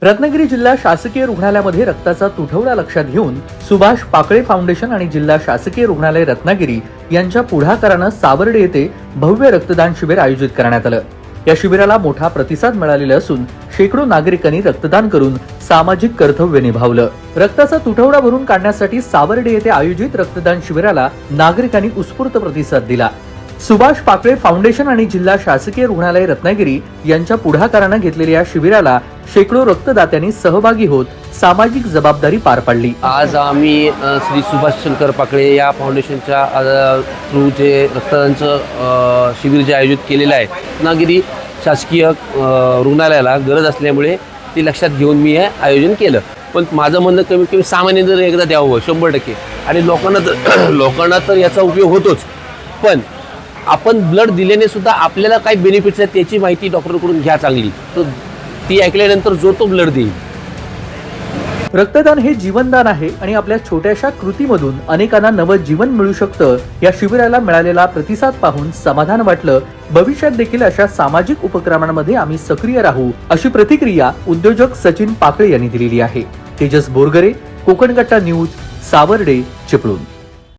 रत्नागिरी जिल्हा शासकीय रुग्णालयामध्ये रक्ताचा तुटवडा लक्षात घेऊन सुभाष पाकळे फाउंडेशन आणि जिल्हा शासकीय रुग्णालय रत्नागिरी यांच्या पुढाकारानं सावर्डे येथे भव्य रक्तदान शिबिर आयोजित करण्यात आलं। या शिबिराला मोठा प्रतिसाद मिळालेला असून शेकडो नागरिकांनी रक्तदान करून सामाजिक कर्तव्य निभावलं। रक्ताचा तुटवडा भरून काढण्यासाठी सावर्डे येथे आयोजित रक्तदान शिबिराला नागरिकांनी उत्स्फूर्त प्रतिसाद दिला। सुभाष पाकळे फाउंडेशन आणि जिल्हा शासकीय रुग्णालय रत्नागिरी यांच्या पुढाकारानं घेतलेल्या या शिबिराला शेकडो रक्तदात्यांनी सहभागी होत सामाजिक जबाबदारी पार पाडली। आज आम्ही श्री सुभाष शंकर पाकळे या फाउंडेशनच्या थ्रू जे रक्तदानचं शिबिर जे आयोजित केलेलं आहे, रत्नागिरी शासकीय रुग्णालयाला गरज असल्यामुळे ती लक्षात घेऊन मी हे आयोजन केलं। पण माझं म्हणणं कमीत कमी सामान्य जर एकदा द्यावं 100%, आणि लोकांना तर याचा उपयोग होतोच, पण आपण ब्लड दिल्याने सुद्धा आपल्याला काय बेनिफिट्स आहेत त्याची माहिती डॉक्टरकडून घ्या चांगली, तर ती ऐकल्यानंतर जो तो ब्लड देईल। रक्तदान हे जीवनदान आहे आणि आपल्या छोट्याशा कृतीमधून अनेकांना नवं जीवन मिळू शकतं। या शिबिराला मिळालेला प्रतिसाद पाहून समाधान वाटलं। भविष्यात देखील अशा सामाजिक उपक्रमांमध्ये आम्ही सक्रिय राहू, अशी प्रतिक्रिया उद्योजक सचिन पाकळे यांनी दिलेली आहे। तेजस बोरगरे, कोकण कट्टा न्यूज, सावर्डे, चिपळूण।